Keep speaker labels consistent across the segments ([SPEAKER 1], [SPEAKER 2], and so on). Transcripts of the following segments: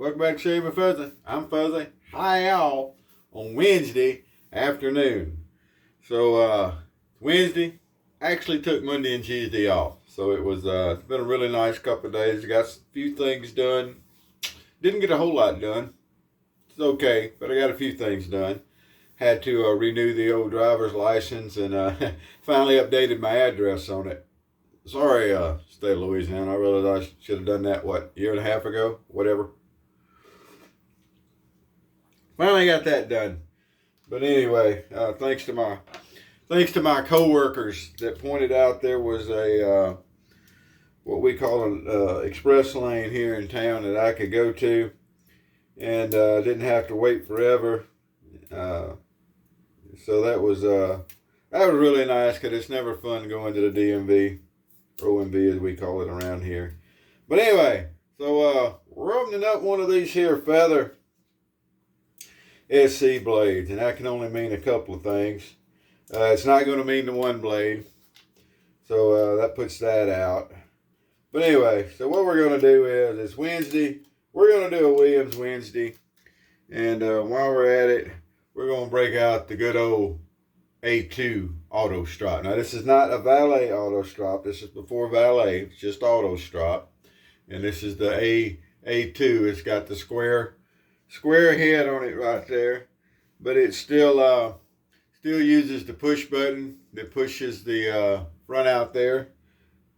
[SPEAKER 1] Welcome back to Shave with Fuzzy. I'm Fuzzy. Hi, y'all. On Wednesday afternoon. So, Wednesday, actually took Monday and Tuesday off. So it was, it's been a really nice couple of days. Got a few things done. Didn't get a whole lot done. It's okay, but I got a few things done. Had to renew the old driver's license and finally updated my address on it. Sorry, state of Louisiana. I realized I should have done that, what, a year and a half ago? Whatever. Finally got that done. But anyway, thanks to my co-workers that pointed out there was a what we call an express lane here in town that I could go to, and didn't have to wait forever. So that was really nice, because it's never fun going to the DMV, or OMV as we call it around here. But anyway, so we're opening up one of these here feather SC blades, and that can only mean a couple of things. It's not going to mean the one blade, so that puts that out. But anyway, so what we're going to do is, it's Wednesday, we're going to do a Williams Wednesday, and while we're at it, we're going to break out the good old A2 auto strop. Now, this is not a valet auto strop. This is before valet. It's just auto strop, and this is the A2. It's got the square head on it right there, but it still uses the push button that pushes the front out there,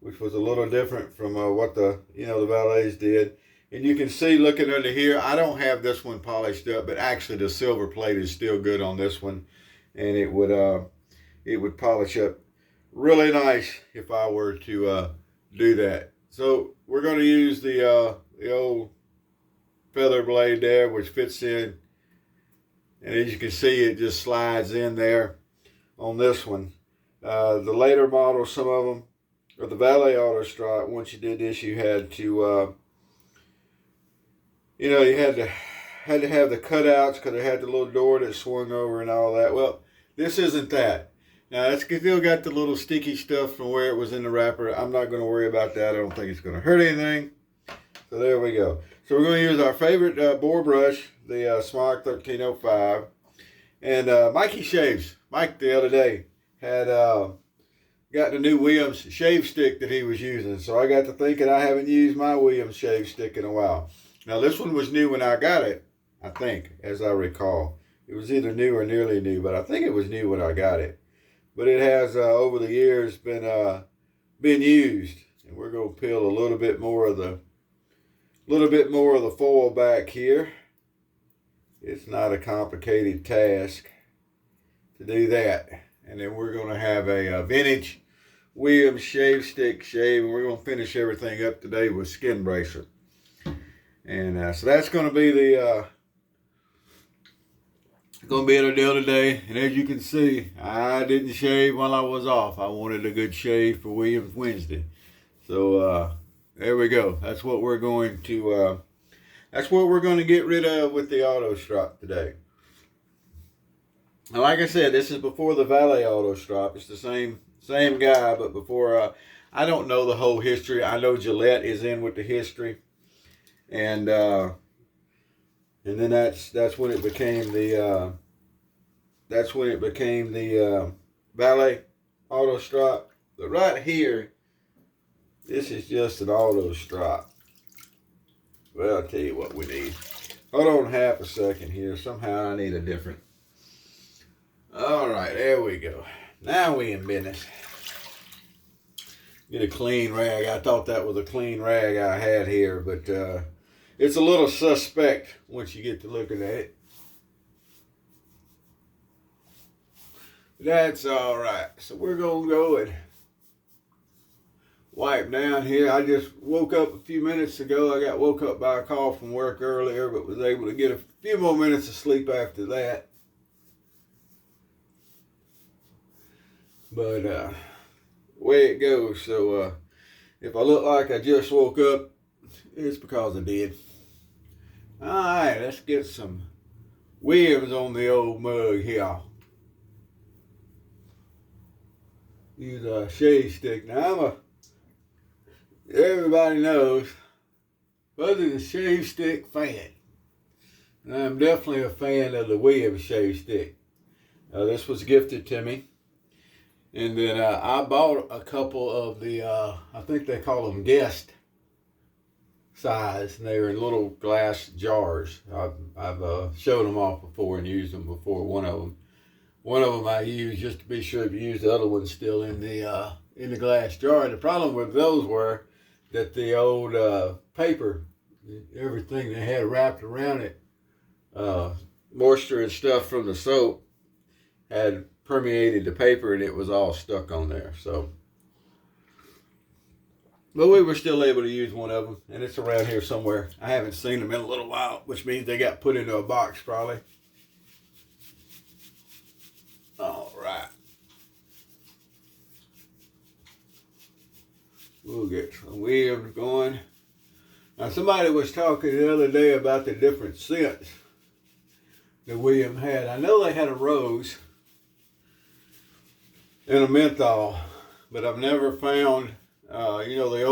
[SPEAKER 1] which was a little different from what the valets did. And you can see, looking under here, I don't have this one polished up, but actually the silver plate is still good on this one, and it would polish up really nice if I were to do that. So we're going to use the old feather blade there, which fits in, and as you can see, it just slides in there on this one. The later models, some of them, or the valet auto strop, once you did this, you had to you had to have the cutouts, because it had the little door that swung over and all that. Well, this isn't that. Now, it's still got the little sticky stuff from where it was in the wrapper. I'm not going to worry about that. I don't think it's going to hurt anything. So there we go. So we're going to use our favorite bore brush, the Smog 1305. And Mikey shaves. Mike the other day had got the new Williams shave stick that he was using. So I got to thinking, I haven't used my Williams shave stick in a while. Now, this one was new when I got it, I think, as I recall. It was either new or nearly new, but I think it was new when I got it. But it has, over the years, been used. And we're going to peel a little bit more of the foil back here. It's not a complicated task to do that. And then we're going to have a vintage Williams shave stick shave, and we're going to finish everything up today with skin bracer. And so that's going to be the deal today. And as you can see, I didn't shave while I was off. I wanted a good shave for Williams Wednesday. So there we go. That's what we're going to get rid of with the auto strop today. Now, like I said, this is before the valet auto strop. It's the same guy, but before. I don't know the whole history. I know Gillette is in with the history. And then that's when it became the valet auto strop. But right here, this is just an auto strop. Well, I'll tell you what we need. Hold on half a second here. Somehow I need a different. All right, there we go. Now we in business. Get a clean rag. I thought that was a clean rag I had here, but it's a little suspect once you get to looking at it. That's all right. So we're going to go and wipe down here. I just woke up a few minutes ago. I got woke up by a call from work earlier, but was able to get a few more minutes of sleep after that. But way it goes. So if I look like I just woke up, it's because I did. All right, let's get some Williams on the old mug here. Use a shave stick. Now everybody knows, Fuzzy's a shave stick fan. I'm definitely a fan of the Williams shave stick. This was gifted to me. And then I bought a couple of the, I think they call them guest size, and they're in little glass jars. I've showed them off before and used them before. One of them I used just to be sure to use. The other one's still in the glass jar. And the problem with those were that the old paper, everything they had wrapped around it, moisture and stuff from the soap had permeated the paper, and it was all stuck on there. So, but we were still able to use one of them, and it's around here somewhere. I haven't seen them in a little while, which means they got put into a box probably. All right. We'll get some Williams going. Now, somebody was talking the other day about the different scents that William had. I know they had a rose and a menthol, but I've never found, the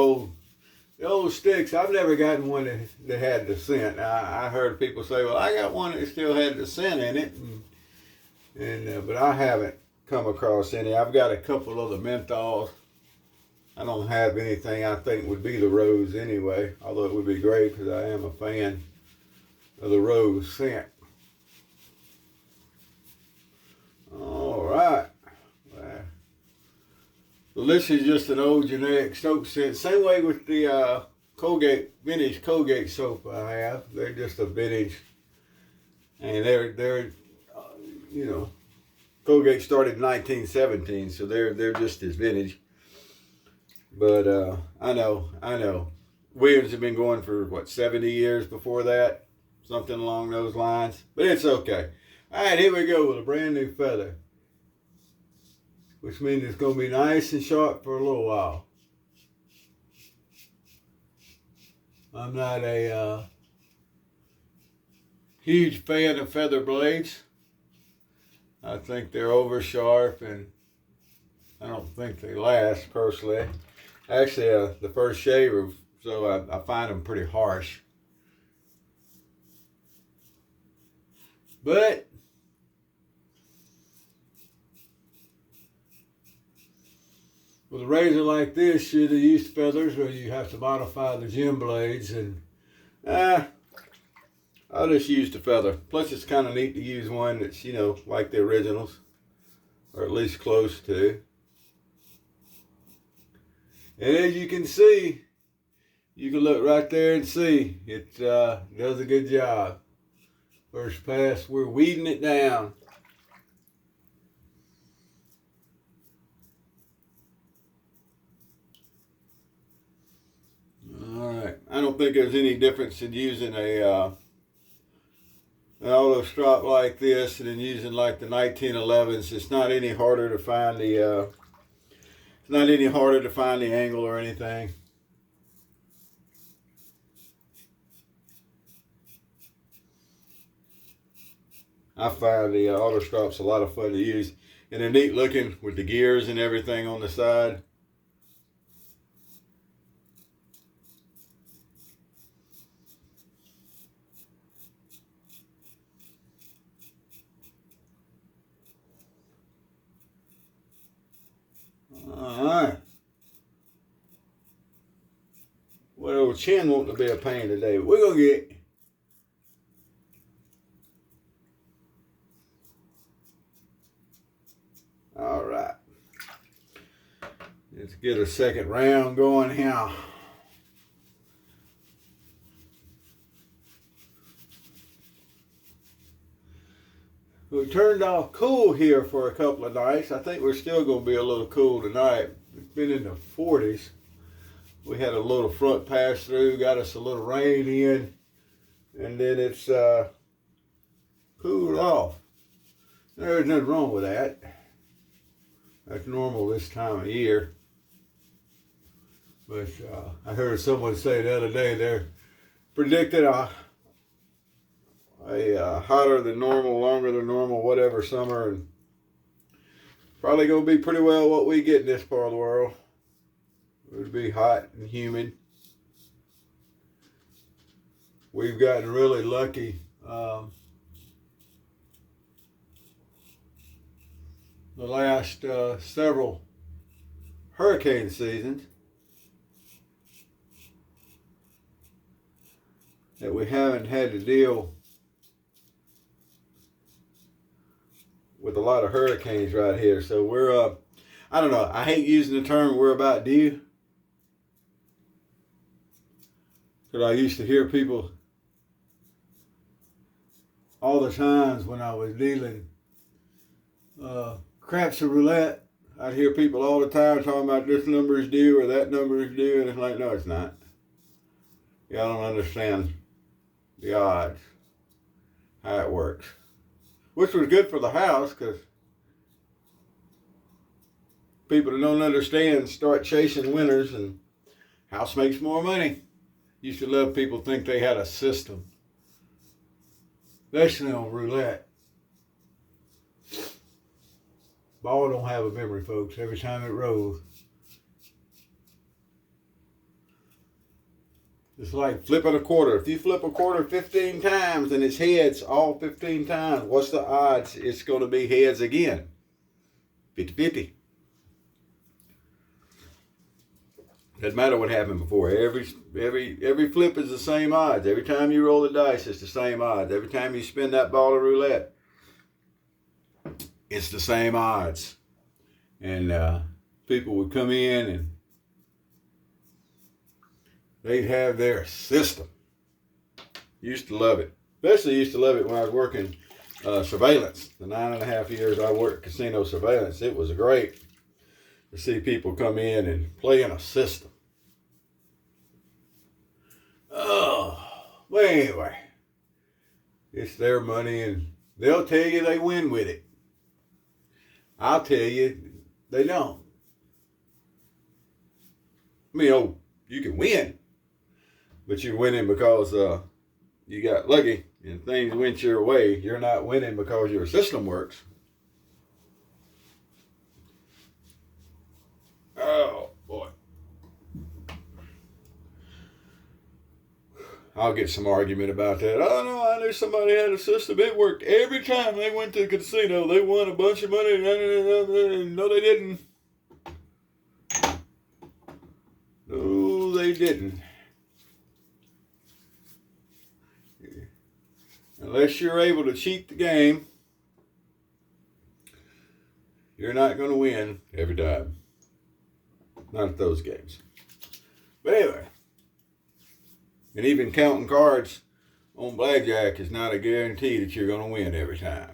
[SPEAKER 1] old sticks. I've never gotten one that had the scent. I heard people say, well, I got one that still had the scent in it, but I haven't come across any. I've got a couple of the menthols. I don't have anything I think would be the rose anyway, although it would be great because I am a fan of the rose scent. All right. Well, this is just an old generic soap scent. Same way with the vintage Colgate soap I have. They're just a vintage, and they're Colgate started in 1917, so they're just as vintage. But I know. Williams have been going for, 70 years before that? Something along those lines. But it's okay. All right, here we go with a brand new feather, which means it's going to be nice and sharp for a little while. I'm not a huge fan of feather blades. I think they're over sharp, and I don't think they last personally. Actually, the first shaver, so I find them pretty harsh. But with a razor like this, you either use feathers or you have to modify the gem blades, and I'll just use the feather. Plus, it's kind of neat to use one that's, like the originals, or at least close to. And as you can see, you can look right there and see it does a good job. First pass, we're weeding it down. All right, I don't think there's any difference in using an auto strop like this and then using like the 1911s. It's not any harder to find the angle or anything. I find the auto strops a lot of fun to use, and they're neat looking with the gears and everything on the side. All right. Well, old chin wanting to be a pain today, but we're going to get. All right. Let's get a second round going here. We turned off cool here for a couple of nights. I think we're still going to be a little cool tonight. It's been in the 40s. We had a little front pass through, got us a little rain in, and then it's cooled off. There's nothing wrong with that. That's normal this time of year. But I heard someone say the other day they're predicting a hotter than normal, longer than normal, whatever summer, and probably going to be pretty well what we get in this part of the world. It would be hot and humid. We've gotten really lucky the last several hurricane seasons that we haven't had to deal with a lot of hurricanes right here. So we're, I don't know, I hate using the term we're about due. Because I used to hear people all the times when I was dealing craps of roulette. I'd hear people all the time talking about this number is due or that number is due, and it's like, no, it's not. Y'all don't understand the odds, how it works. Which was good for the house, because people that don't understand start chasing winners, and house makes more money. Used to love people think they had a system, especially on roulette. Ball don't have a memory, folks. Every time it rolls, it's like flipping a quarter. If you flip a quarter 15 times and it's heads all 15 times, what's the odds it's going to be heads again? 50-50. Doesn't matter what happened before. Every flip is the same odds. Every time you roll the dice, it's the same odds. Every time you spin that ball of roulette, it's the same odds. And people would come in and they'd have their system. Used to love it. Especially used to love it when I was working surveillance. The 9.5 years I worked casino surveillance, it was great to see people come in and play in a system. Oh, well, anyway, it's their money, and they'll tell you they win with it. I'll tell you they don't. I mean, you can win, but you're winning because you got lucky and things went your way. You're not winning because your system works. Oh, boy. I'll get some argument about that. Oh, no, I knew somebody had a system. It worked every time they went to the casino. They won a bunch of money. No, they didn't. No, they didn't. Unless you're able to cheat the game, you're not going to win every time. Not at those games. But anyway, and even counting cards on blackjack is not a guarantee that you're going to win every time.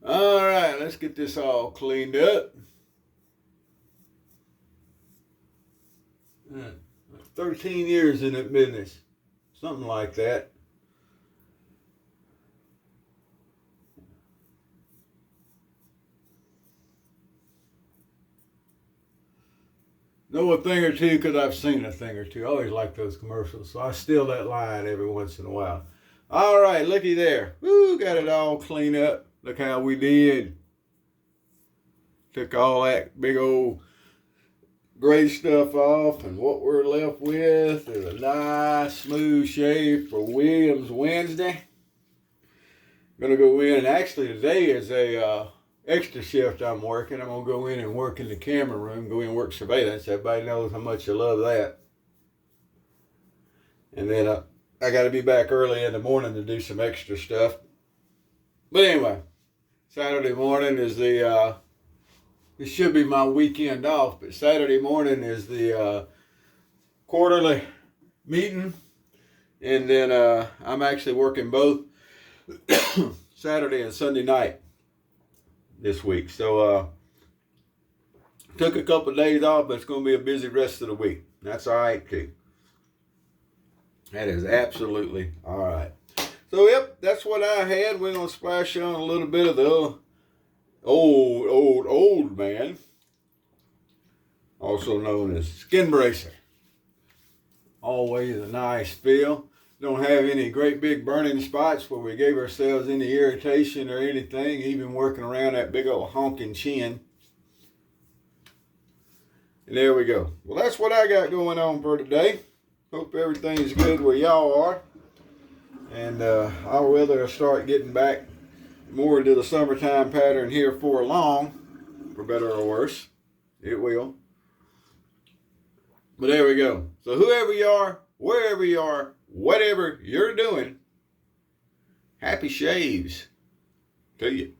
[SPEAKER 1] All right, let's get this all cleaned up. 13 years in that business, something like that. Know a thing or two because I've seen a thing or two. I always like those commercials, so I steal that line every once in a while. All right, looky there. Woo, got it all cleaned up. Look how we did. Took all that big old gray stuff off, and what we're left with is a nice smooth shave for Williams Wednesday. Gonna go in, and actually today is a extra shift I'm working. I'm going to go in and work in the camera room, go in and work surveillance. Everybody knows how much I love that. And then I got to be back early in the morning to do some extra stuff. But anyway, Saturday morning is it should be my weekend off, but Saturday morning is the quarterly meeting. And then I'm actually working both Saturday and Sunday night this week. So took a couple of days off, but it's going to be a busy rest of the week. That's all right too. That is absolutely all right. So yep, that's what I had. We're going to splash on a little bit of the old man, also known as Skin Bracer. Always a nice feel. Don't have any great big burning spots where we gave ourselves any irritation or anything, even working around that big old honking chin. And there we go. Well, that's what I got going on for today. Hope everything's good where y'all are. And our weather will start getting back more into the summertime pattern here for long, for better or worse. It will. But there we go. So whoever you are, wherever you are, whatever you're doing, happy shaves to you.